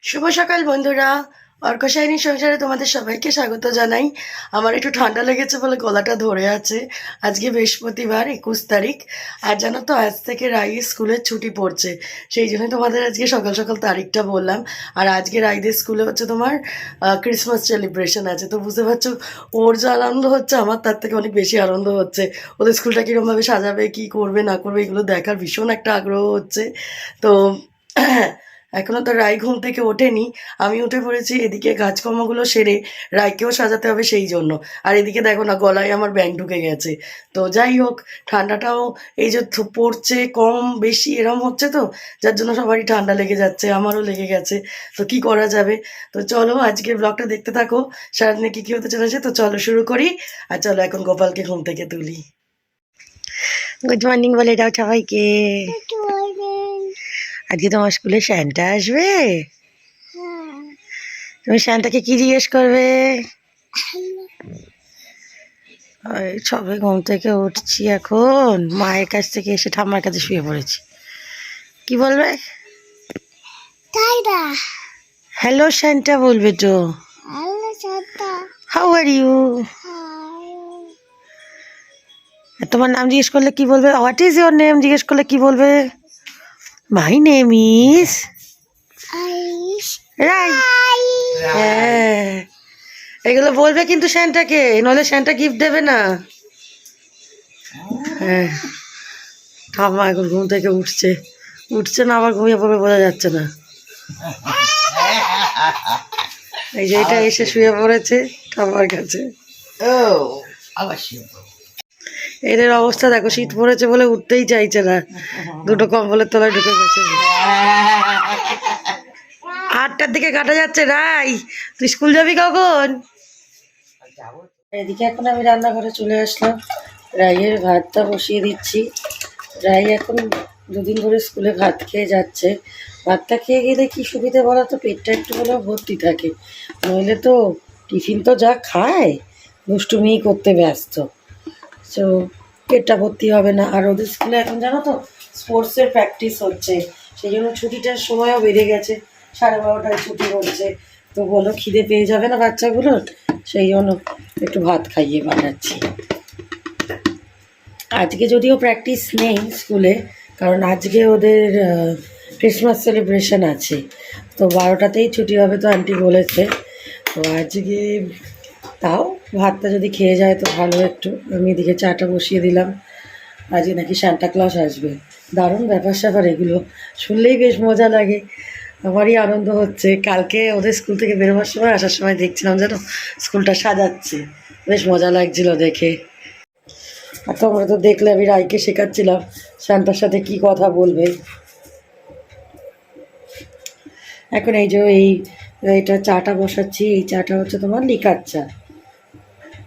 শুভ সকাল বন্ধুরা। অর্কশাইনী সংসারে তোমাদের সবাইকে স্বাগত জানাই। আমার একটু ঠান্ডা লেগেছে বলে গলাটা ধরে আছে। আজকে বৃহস্পতিবার 21 তারিখ। আর জানো তো আজ থেকে রাইয়ের স্কুলের ছুটি পড়ছে, সেই জন্য তোমাদের আজকে সকাল সকাল তারিখটা বললাম। আর আজকে রাইদের স্কুলে হচ্ছে তোমার ক্রিসমাস সেলিব্রেশন আছে, তো বুঝতে পারছো ওর যা আনন্দ হচ্ছে আমার তার থেকে অনেক বেশি আনন্দ হচ্ছে। ওদের স্কুলটা কীরকমভাবে সাজাবে, কী করবে না করবে এগুলো দেখার ভীষণ একটা আগ্রহ হচ্ছে। তো এখনো তো রায় ঘুম থেকে ওঠেনি, আমি উঠে পড়েছি। এদিকে কাজকর্মগুলো সেরে রায়কেও সাজাতে হবে সেই জন্য। আর এদিকে দেখো না গলায় আমার ব্যাঙ ঢুকে গেছে। তো যাই হোক, ঠান্ডাটাও এই যে পড়ছে কম বেশি এরম হচ্ছে, তো যার জন্য সবারই ঠান্ডা লেগে যাচ্ছে, আমারও লেগে গেছে। তো কি করা যাবে। তো চলো আজকে ব্লগটা দেখতে থাকো, সারাদিনে কী কী হতে চলেছে। তো চলো শুরু করি। আর চলো এখন গোপালকে ঘুম থেকে তুলি। গুড মর্নিং বলে দাও সবাইকে। আজকে তোমার স্কুলে স্যান্টা আসবে। তুমি স্যান্টাকে কি জিজ্ঞেস করবে? ওই সবে ঘুম থেকে উঠছি, এখন মায়ের কাছ থেকে এসে ঠাম্মার কাছে শুয়ে পড়েছি। কি বলবে? হ্যালো স্যান্টা বলবে তো। How are you? তোমার নাম জিজ্ঞেস করলে কি বলবে? হোয়াট ইজ ইয়োর নেম জিজ্ঞেস করলে কি বলবে? মাই নেম ইজ রাই। হ্যাঁ, এগুলো বলবে কিন্তু স্যান্টাকে, নইলে স্যান্টা গিফট দেবে না। হ্যাঁ, ঠাম্মা এখন ঘুম থেকে উঠছে, উঠছে না আবার ঘুমিয়ে পড়বে বোঝা যাচ্ছে না। এই যে এটা এসে শুয়ে পড়েছে ঠাম্মার কাছে। এদের অবস্থা দেখো, শীত পড়েছে বলে উঠতেই চাইছে না, দুটো কম্বলের তলায় ঢুকে গেছে। 8টার দিকে কাটা যাচ্ছে। রাই তুই স্কুল যাবি কখন? এদিকে এখন আমি রান্নাঘরে চলে আসলাম, রাইয়ের ভাতটা বসিয়ে দিচ্ছি। রাই এখন দুদিন ধরে স্কুলে ভাত খেয়ে যাচ্ছে। ভাতটা খেয়ে গেলে কি সুবিধে বলা তো, পেটটা একটু হলেও ভর্তি থাকে, নইলে তো টিফিন তো যা খায় দুষ্টুমিই করতে ব্যস্ত। তো পেটটা ভর্তি হবে না। আর ওদের স্কুলে এখন জানো তো স্পোর্টসের প্র্যাকটিস হচ্ছে, সেই জন্য ছুটিটার সময়ও বেড়ে গেছে, 12:30টায় ছুটি হচ্ছে। তো বলো খিদে পেয়ে যাবে না বাচ্চাগুলোর, সেই জন্য একটু ভাত খাইয়ে পাঠাচ্ছি। আজকে যদিও প্র্যাকটিস নেই স্কুলে, কারণ আজকে ওদের ক্রিসমাস সেলিব্রেশন আছে, তো 12টাতেই ছুটি হবে তো আন্টি বলেছে। তো আজকে তাও ভাতটা যদি খেয়ে যায় তো ভালো একটু। আমি এদিকে চাটা বসিয়ে দিলাম। আজকে নাকি সান্টা ক্লজ আসবে, দারুণ ব্যাপার স্যাপার এগুলো, শুনলেই বেশ মজা লাগে। আমারই আনন্দ হচ্ছে। কালকে ওদের স্কুল থেকে বেরোবার সময় আসার সময় দেখছিলাম যেন স্কুলটা সাজাচ্ছে, বেশ মজা লাগছিল দেখে। আর তোমরা তো দেখলে আমি রাইকে শেখাচ্ছিলাম শান্তার সাথে কি কথা বলবে। এখন এই যে এইটা চাটা বসাচ্ছি, এই চাটা হচ্ছে তোমার লিকার চা,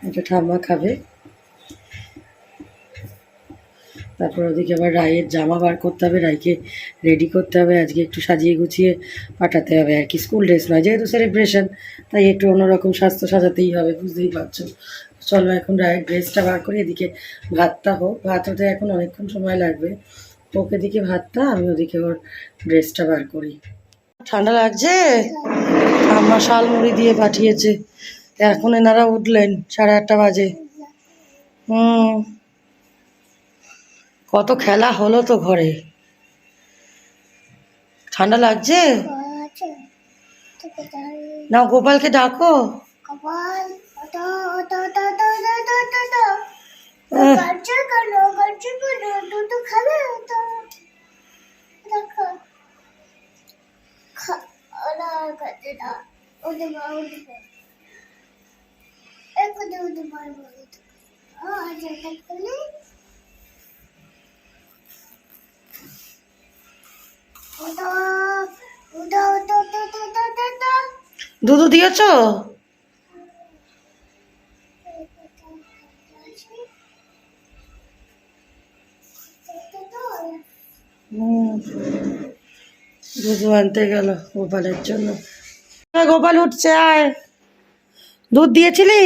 এটা ঠাম্মা খাবে। তারপর ওদিকে আবার রায়ের জামা বার করতে হবে, রায়কে রেডি করতে হবে, আজকে একটু সাজিয়ে গুছিয়ে পাঠাতে হবে আর কি। স্কুল ড্রেস নয়, যেহেতু সেলিব্রেশন তাই একটু অন্যরকম স্বাস্থ্য সাজাতেই হবে, বুঝতেই পারছো। চলো এখন রায়ের ড্রেসটা বার করি, এদিকে ভাতটা হোক। ভাত হতে এখন অনেকক্ষণ সময় লাগবে। ওকে দিকে ভাতটা, আমি ওদিকে ওর ড্রেসটা বার করি। ঠান্ডা লাগছে, আমার শাল মুড়ি দিয়ে পাঠিয়েছে। এখন এনারা উঠলেন, 8:30 বাজে। কত খেলা হলো তো ঘরে। ঠান্ডা লাগছে না, গোপালকে ডাকো। দুধ দিয়েছ? দুধ আনতে গেল গোপালের জন্য। গোপাল উঠছে, আয়। দুধ দিয়েছিলি?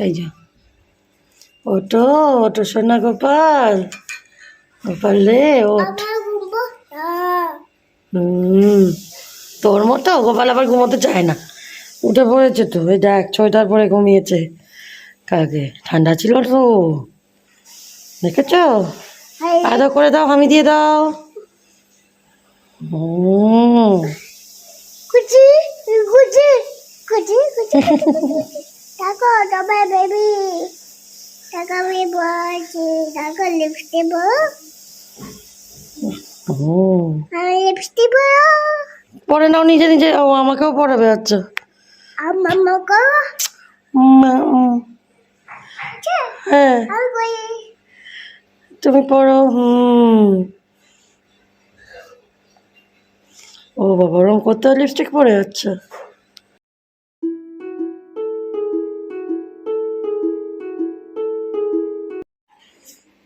এই যে ওটো ওটো সোনা গোপাল, গোপাল রে ওঠ। তোর মতো গোপাল আবার ঘুমোতে চায় না, উঠে পড়েছে তো, ওই দেখ 6টার পরে ঘুমিয়েছে। কাকে ঠান্ডা ছিল তো, দেখেছ? আদা করে দাও, হামি দিয়ে দাও। কুচি কুচি কুচি কুচি টাকা টাকা বেবি টাকা আমি বলছি টাকা লিপস্টিক আমি লিপস্টিক পরে নাও নিজে নিজে। ও আমাকেও পড়াবে? আচ্ছা আমাকে হ্যাঁ তুমি পড়ো। ও বাবা, ওরম করতে লিপস্টিক পরে যাচ্ছে।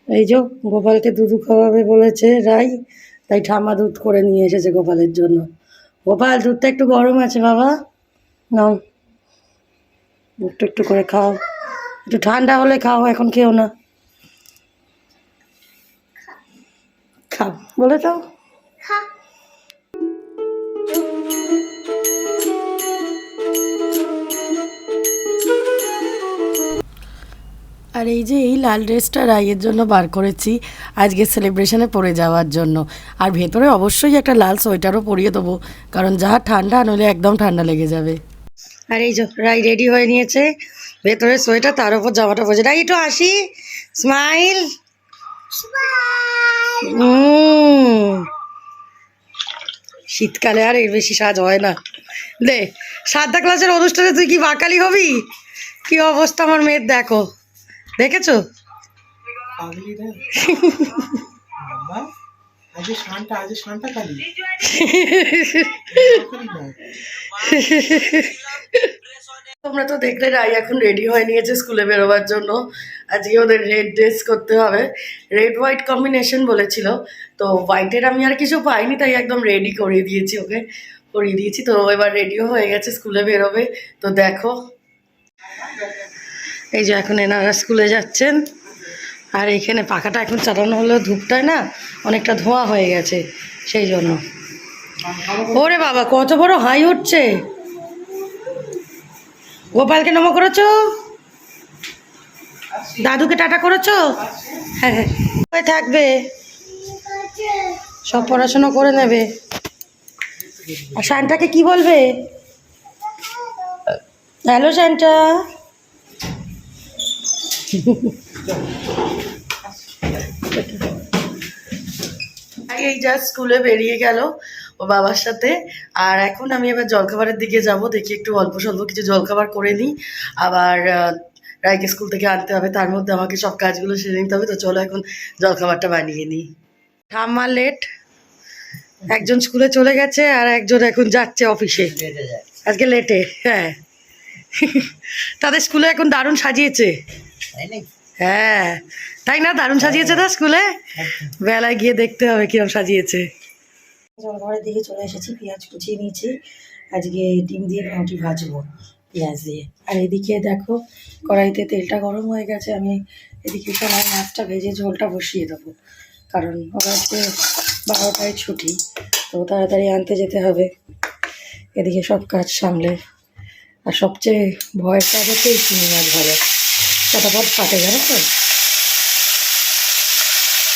এই যে গোপালকে দুধু খাওয়াবে বলেছে রাই, তাই ঠাম্মা দুধ করে নিয়ে এসেছে গোপালের জন্য। গোপাল, দুধটা একটু গরম আছে বাবা, নাও একটু একটু করে খাও। একটু ঠান্ডা হলে খাও, এখন খেও না। খাও বলে দাও। আর এই যে এই লাল ড্রেসটা রাইয়ের জন্য বার করেছি আজকে সেলিব্রেশনে পরে যাওয়ার জন্য। আর ভেতরে অবশ্যই একটা লাল সোয়েটারও পরিয়ে দেবো, কারণ যা ঠান্ডা, নইলে একদম ঠান্ডা লেগে যাবে। আর এই যে রাই রেডি হয়ে নিয়েছে, ভেতরে সোয়েটার, তার উপর জামাটা পরেছে। রাই একটু হাসি, স্মাইল। শীতকালে আর এর বেশি সাজ হয় না। দে, 7টা ক্লাসের অনুষ্ঠানে তুই কি বাকালি হবি? কি অবস্থা আমার মেয়ের দেখো, দেখেছো? তোমরা তো দেখলে রাই এখন রেডি হয়ে নিয়েছে স্কুলে বেরোবার জন্য। আজকে ওদের রেড ড্রেস করতে হবে, রেড হোয়াইট কম্বিনেশন বলেছিল। তো হোয়াইটের আমি আর কিছু পাইনি, তাই একদম রেডি করিয়ে দিয়েছি, ওকে করিয়ে দিয়েছি। তো এবার রেডিও হয়ে গেছে, স্কুলে বেরোবে। তো দেখো, এই যে এখন এনারা স্কুলে যাচ্ছেন। আর এখানে পাখাটা এখন চালানো হলেও ধূপটায় না অনেকটা ধোঁয়া হয়ে গেছে, সেই জন্য। ওরে বাবা, কত বড় হাই উঠছে। গোপালকে নমো করেছো, দাদুকে টাটা করেছো? হ্যাঁ হ্যাঁ, থাকবে, সব পড়াশোনা করে নেবে। আর শান্তাকে কি বলবে? হ্যালো শান্তা। এই যা স্কুলে বেরিয়ে গেল ও বাবার সাথে। আর এখন আমি এবার জলখাবারের দিকে যাব, দেখি একটু অল্প স্বল্প কিছু জলখাবার করে নিই। আবার রায়কে স্কুল থেকে আনতে হবে, তার মধ্যে আমাকে সব কাজগুলো সেরে নিতে হবে। তো চলো এখন জলখাবারটা বানিয়ে নিই। ঠাম্মা লেট, একজন স্কুলে চলে গেছে আর একজন এখন যাচ্ছে অফিসে, আজকে লেটে। হ্যাঁ, তাদের স্কুলে এখন দারুণ সাজিয়েছে। হ্যাঁ তাই না, দারুণ সাজিয়েছে না স্কুলে? বেলায় গিয়ে দেখতে হবে কিরম সাজিয়েছে। জলখাবারের দিকে চলে এসেছি, পেঁয়াজ কুচিয়ে নিয়েছি। আজকে ডিম দিয়ে পাউরুটি ভাজবো পেঁয়াজ দিয়ে। আর এদিকে দেখো কড়াইতে তেলটা গরম হয়ে গেছে, আমি এদিকে সবাই মাছটা ভেজে ঝোলটা বসিয়ে দেবো, কারণ ওরা আজকে 12টায় ছুটি, তো তাড়াতাড়ি আনতে যেতে হবে। এদিকে সব কাজ সামলে, আর সবচেয়ে ভয়ের কাজ হচ্ছে এই চিংড়ি মাছ ভাজা, ফটাফট ফাটে, জানো তো।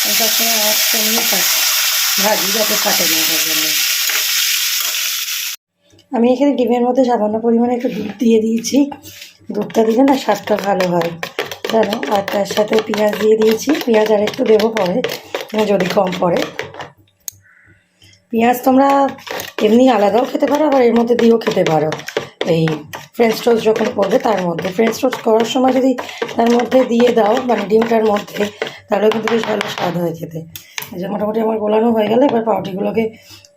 আমি সবসময় আওয়াজ কমিয়ে ভাজি যাতে ফাটে না, তার জন্য। আমি এখানে ডিমের মধ্যে সামান্য পরিমাণে একটু দুধ দিয়ে দিয়েছি, দুধটা দিলে না স্বাদটা ভালো হয় জানো। আর তার সাথে পেঁয়াজ দিয়ে দিয়েছি, পেঁয়াজ আর একটু দেবো পরে যদি কম পড়ে। পেঁয়াজ তোমরা এমনি আলাদাও খেতে পারো, আবার এর মধ্যে দিয়েও খেতে পারো। এই ফ্রেঞ্চ টোস্ট যখন করবে তার মধ্যে, ফ্রেঞ্চ টোস্ট করার সময় যদি তার মধ্যে দিয়ে দাও, মানে ডিমটার মধ্যে, তাহলেও কিন্তু বেশ ভালো স্বাদ হয় খেতে। এই যে মোটামুটি আমার গোলানো হয়ে গেলে এবার পাউরুটিগুলোকে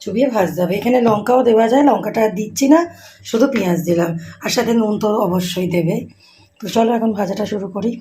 চুবিয়ে ভাজতে হবে। এখানে লঙ্কাও দেওয়া যায়, লঙ্কাটা আর দিচ্ছি না, শুধু পেঁয়াজ দিলাম। আর সাথে নুন তো অবশ্যই দেবে। তো চলো এখন ভাজাটা শুরু করি।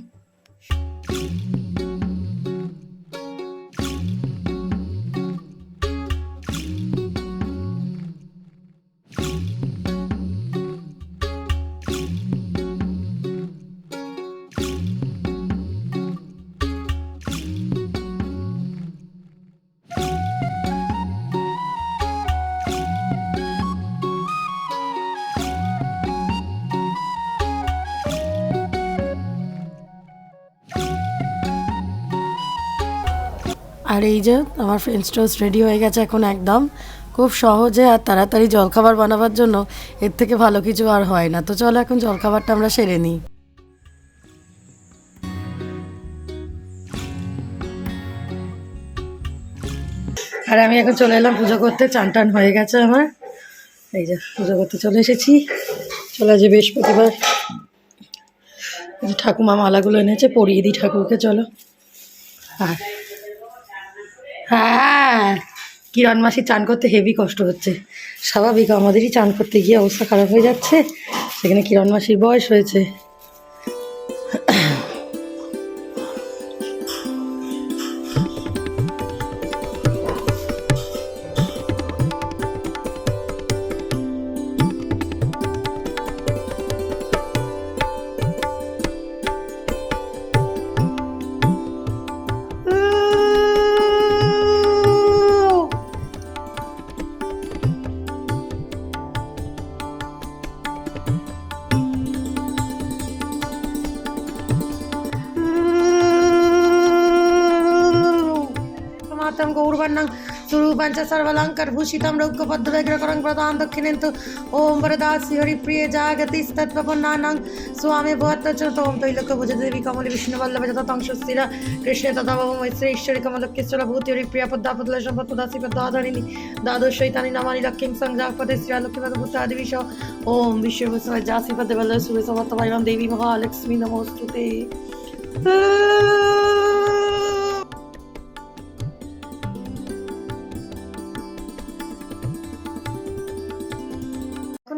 আর এই যে আমার ফ্রেঞ্চ টোস্ট রেডি হয়ে গেছে এখন একদম। খুব সহজে আর তাড়াতাড়ি জলখাবার বানাবার জন্য এর থেকে ভালো কিছু আর হয় না। তো চলো এখন জলখাবারটা আমরা সেরে নিই। আর আমি এখন চলে এলাম পুজো করতে, চান টান হয়ে গেছে আমার। এই যে পুজো করতে চলে এসেছি। চলো যে বৃহস্পতিবার ঠাকুমা মালাগুলো এনেছে, পরিয়ে দিই ঠাকুরকে। চলো। হ্যাঁ হ্যাঁ, কিরণ মাসি চান করতে হেভি কষ্ট হচ্ছে। স্বাভাবিক, আমাদেরই চান করতে গিয়ে অবস্থা খারাপ হয়ে যাচ্ছে, সেখানে কিরণ মাসির বয়স হয়েছে। गौरवर्णं स्वरूपं च सर्वलङ्कार भूषितं रौक्यपद्मविग्रहकरं प्रदानं दक्षिणेन्तु ओम वरदासी हरिप्रिय जागतिस्तत्त्वपन्नानां स्वामी भवत्तचरत ओम त्रैलोक्यभुजे देवी कमले विष्णुवल्लभे तथा तंशस्थिरा कृष्णे तथा भव मैत्रेश्वरी कमलक्येश्वरा भूति हरिप्रिया पद्मापदला सम्पत्पदासी पद्माधारिणी द्वादशैतानि नामानि लक्ष्मीं संजापते श्रीलक्ष्मीपदपुत्रादिविश ओम विश्वभूषण जासी पद्मवल्लभ सुरसमत्तमयं देवी महालक्ष्मी नमोस्तुते।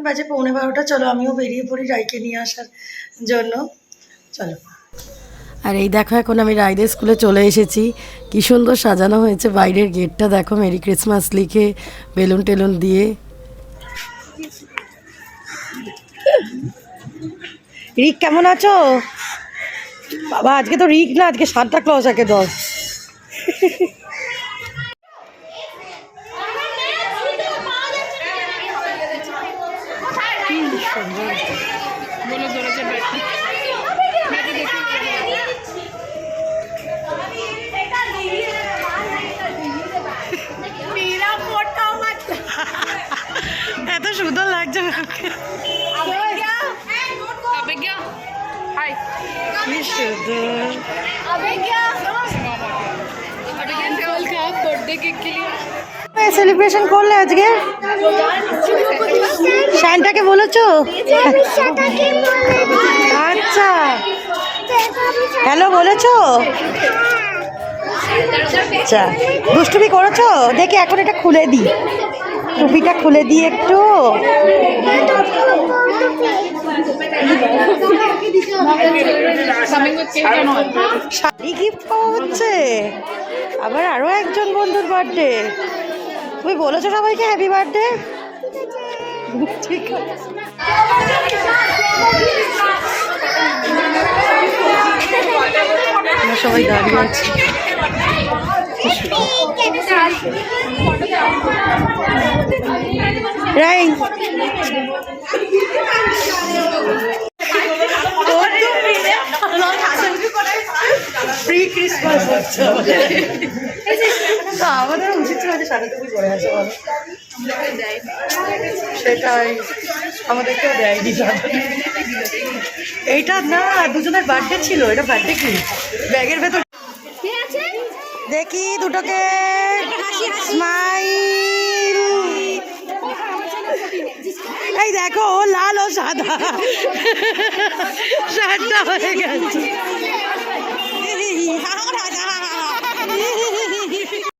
বাজে 11:15। চলো আমিও বেরিয়ে পড়ি রাইকে নিয়ে আসার জন্য। চলো। আর এই দেখো এখন আমি রাইদের স্কুলে চলে এসেছি। কি সুন্দর সাজানো হয়েছে বাইরের গেটটা, দেখো মেরি ক্রিসমাস লিখে বেলুন টেলুন দিয়ে। রিক কেমন আছো? বাবা আজকে তো রিক না, আজকে সান্তা ক্লজ একে দশ। এত সুন্দর লাগছে সেলিব্রেশন করলে আজকে। শানটাকে বলেছো? আচ্ছা হ্যালো বলেছো? আচ্ছা দুষ্টুমি করেছো? দেখি এখন এটা খুলে দিই, টুপিটা খুলে দিই একটু। শাড়ি গিফট পাওয়া হচ্ছে, আবার আরো একজন বন্ধুর বার্থডে। তুমি বলেছো সবাইকে হ্যাপি বার্থডে? ঠিক আছে। আমরা সবাই দাঁড়িয়ে আছি। রাই প্রি ক্রিসমাস হচ্ছে আমাদের উচিত ছিল যে সাড়ে টুপি পরে আছে, বলো? সেটাই আমাদেরকেও দেয়নি। এইটা না দুজনের বার্থডে ছিল, এটা বার্থডে কি ব্যাগের ভেতর দেখি দুটোকে স্মাইল। এই দেখো লাল ও সাদা শার্টটা হয়ে গেছে।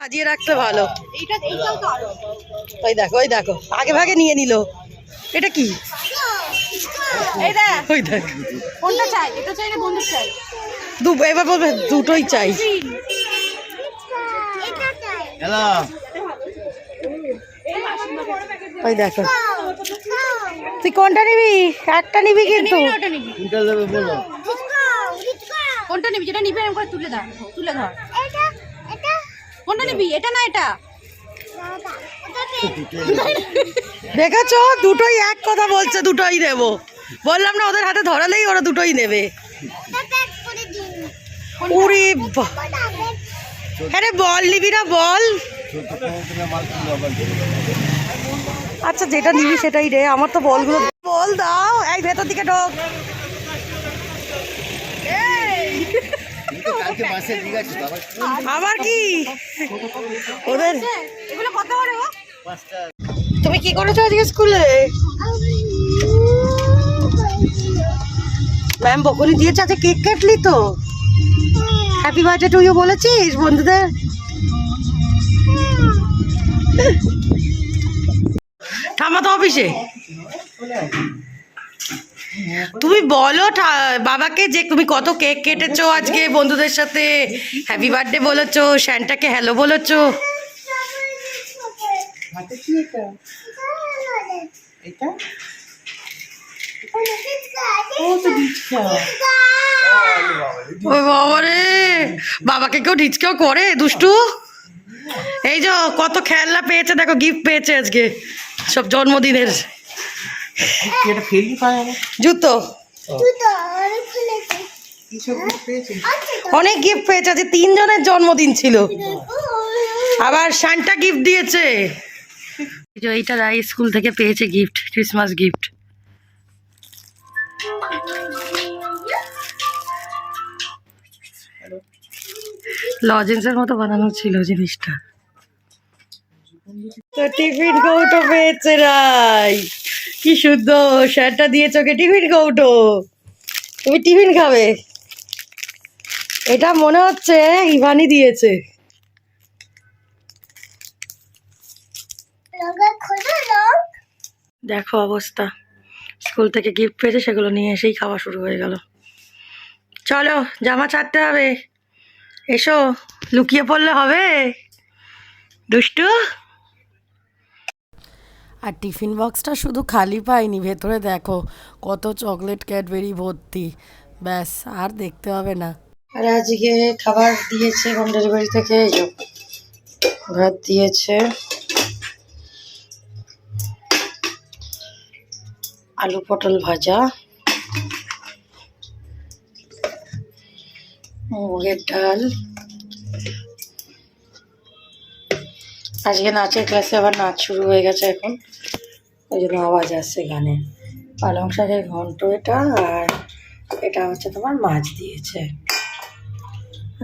সাজিয়ে রাখতে ভালো। ওই দেখো ওই দেখো আগে ভাগে নিয়ে নিল। এটা কি? ওই দেখো কোনটা চাই? এটা চাই না বন্ধু চাই? এবার বলবে দুটোই চাই। হ্যালো ওই দেখো তুই কোনটা নিবি? একটা নিবি কিন্তু। কোনটা নেবে বলো? কোনটা নিবি? যেটা নিবি এরকম করে তুলে ধর, তুলে ধর। কোনটা নিবি? এটা না এটা? দেখেছো দুটোই এক কথা বলছে, দুটোই দেবো। বললাম না ওদের হাতে ধরালেই ওরা দুটোই নেবে। উরি আরে বল নিবি না বল। ছোট কোনো মাল কিনলো আবার আচ্ছা যেটা নিবি সেটাই রে, আমার তো বলগুলো বল দাও। এই ভেতর দিকে ঢোক। কালকে বাসে ঠিক আছে বাবা আবার কি ওদের এগুলো কত করে গো? 5 টাকা তুমি কি করেছো আজকে স্কুলে? ম্যাম বকুনি দিয়েছে, আজকে কেক কাটলি তো? হ্যাপি বার্থডে টু ইউ বলেছিস বন্ধুদের? থামা তো অফিসে। তুমি বলো বাবাকে যে তুমি কত কেক কেটেছো আজকে বন্ধুদের সাথে, হ্যাপি বার্থডে বলেছো, স্যান্টাকে হ্যালো বলেছো। ও বাবা রে, বাবাকে কেউ ঢিচকেও করে দুষ্টু। এই যে কত খেলনা পেয়েছে, দেখো গিফট পেয়েছে আজকে সব জন্মদিনের। জুতো অনেক গিফট পেয়েছে, আজকে 3 জনের জন্মদিন ছিল। আবার সান্টা গিফট দিয়েছে। এইটা রাই স্কুল থেকে পেয়েছে গিফট, ক্রিসমাস গিফট। লজেন্সের মতো বানানো ছিল জিনিসটা। তো টিফিন কৌটো পেয়েছে রাই, কি সুন্দর। স্যারটা দিয়েছে ওকে টিফিন কৌটো, তুমি টিফিন খাবে। এটা মনে হচ্ছে ইভানি দিয়েছে। দেখো অবস্থা, স্কুল থেকে গিফট পেয়েছে, সেগুলো নিয়ে এসেই খাওয়া শুরু হয়ে গেল। চলো জামা ছাড়তে হবে, এসো। লুকিয়ে পড়লে হবে দুষ্টু। আর টিফিন বক্সটা শুধু খালি পাইনি, ভেতরে দেখো কত চকলেট ক্যাডবেরি ভর্তি। ব্যাস আর দেখতে হবে না। আর আজকে খাবার দিয়েছে হোম ডেলিভারি থেকে, এই যে ভাত দিয়েছে, আলু পটল ভাজা, মুগের ডাল। আজকে নাচের ক্লাসে আবার নাচ শুরু হয়ে গেছে এখন, ওই জন্য আওয়াজ আসছে গানে। পালং শাকের ঘন্ট এটা, আর এটা হচ্ছে তোমার মাছ দিয়েছে।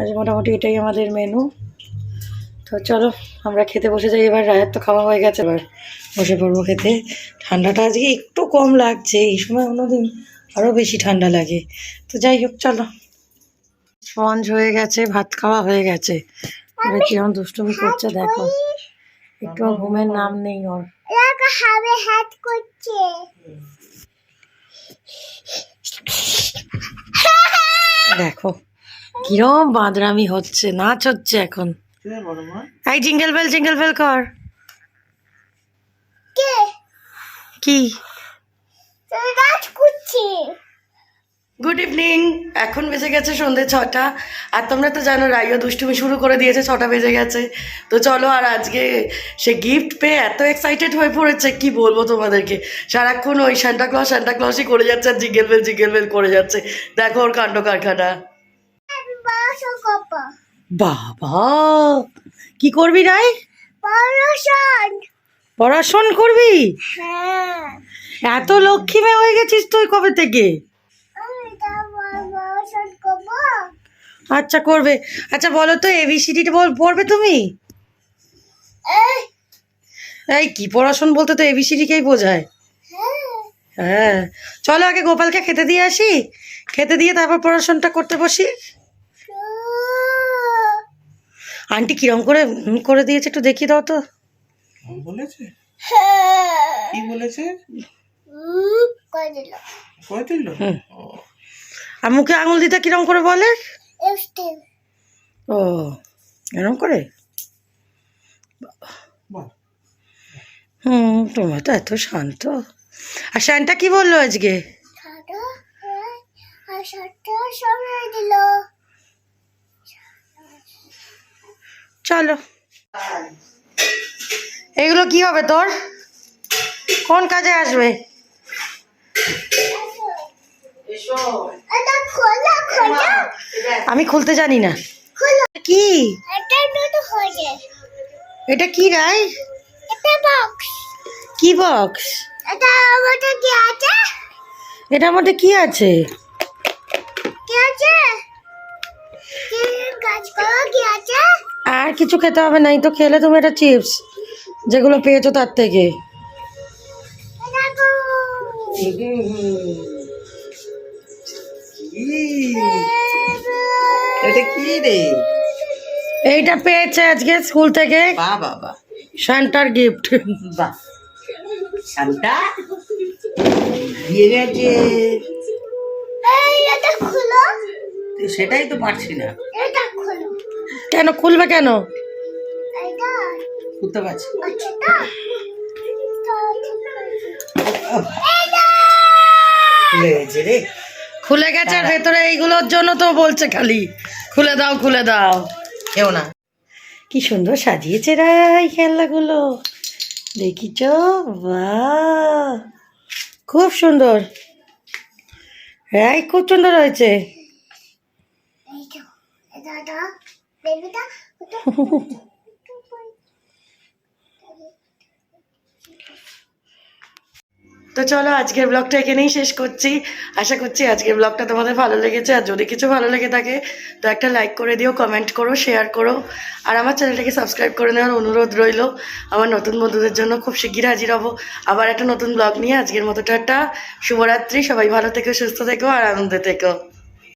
আজ মোটামুটি এটাই আমাদের মেনু। তো চলো আমরা খেতে বসে যাই এবার। রায়ের তো খাওয়া হয়ে গেছে, এবার বসে পড়বো খেতে। ঠান্ডাটা আজকে একটু কম লাগছে, এই সময় অন্যদিন আরও বেশি ঠান্ডা লাগে। তো যাই হোক চলো। স্পঞ্জ হয়ে গেছে, ভাত খাওয়া হয়ে গেছে, এবার কিরম দুষ্টুমি করছে দেখো, একটু ঘুমের নাম নেই ওর। দেখো কিরম বাঁদরামি হচ্ছে, নাচ হচ্ছে এখন। এই জিঙ্গেল বেল কর। কি গুড ইভিনিং, এখন বেজে গেছে সন্ধ্যে 6টা। আর তোমরা তো জানো রাইও দুষ্টুমি শুরু করে দিয়েছে, 6টা বেজে গেছে। তো চলো, আর আজকে সে গিফট পেয়ে এত এক্সাইটেড হয়ে পড়েছে কি বলবো তোমাদেরকে। সারাক্ষণ ওই সান্টা ক্লসই করে যাচ্ছে, আর জিঙ্গেল বেল করে যাচ্ছে। দেখো ওর কাণ্ড কারখানা। বাবা কি করবি রাই? পড়াশোনা করবি? এত লক্ষ্মী মেয়ে হয়ে গেছিস তুই কবে থেকে? আচ্ছা করবে। আচ্ছা বলো তো এবিসিডি পড়বে তুমি? এই কি পড়াশোনা বলতে তো এবিসিডিকেই বোঝায়। হ্যাঁ চলো আগে গোপালকে খেতে দিয়ে আসি, খেতে দিয়ে তারপর পড়াশোনাটা করতে বসি। আন্টি কিরম করে করে দিয়েছে একটু দেখিয়ে দাও তো। বলেছে কি বলেছে? করে দিল। আর মুখে আঙুল দিতে কিরম করে বলে? ও এরম করে। তোমার তো এত শান্ত। আর শান্তা কি বললো আজকে? চলো এগুলো কি হবে তোর, কোন কাজে আসবে? আমি খুলতে জানি না। কি এটা দুটো হয়েছে এটা কি রাই? এটা বক্স কি বক্স? এটা ওটা কি আছে এটার মধ্যে কি আছে? কি আছে কি গাছ করো কি আছে আর কিছু খেতে হবে নাই তো, খেলে তুমি এটা চিপস যেগুলো পেয়েছো তার থেকে। এটা গো এটা কি রে? এইটা পেয়েছে আজকে স্কুল থেকে, বাহ বাবা, সান্টার গিফট। বাহ শান্তা দিয়ে গেছে। এই এটা খুলো তো সেটাই তো পারছি না, এটা খুলো কেন খুলবে কেন? এটা বুঝতে পারছি। আচ্ছা না খুলে গেছে রে। খুলে গেছে, আর ভেতরে এইগুলোর জন্য তো বলছে খালি খুলে দাও খুলে দাও। কেউ না, কি সুন্দর সাজিয়েছে রাই খেলনাগুলো, দেখিছ? বাহ, খুব সুন্দর রাই, খুব সুন্দর হয়েছে। এইটা এটা বেবিটা তো চলো আজকের ব্লগটা এখানেই শেষ করছি। আশা করছি আজকের ব্লগটা তোমাদের ভালো লেগেছে। আর যদি কিছু ভালো লেগে থাকে তো একটা লাইক করে দিও, কমেন্ট করো, শেয়ার করো, আর আমার চ্যানেলটাকে সাবস্ক্রাইব করে নেওয়ার অনুরোধ রইল। আমার নতুন বন্ধুদের জন্য খুব শিগগির হাজির হব আবার একটা নতুন ব্লগ নিয়ে। আজকের মতো টাটা, শুভরাত্রি, সবাই ভালো থেকো, সুস্থ থেকো আর আনন্দে থেকো।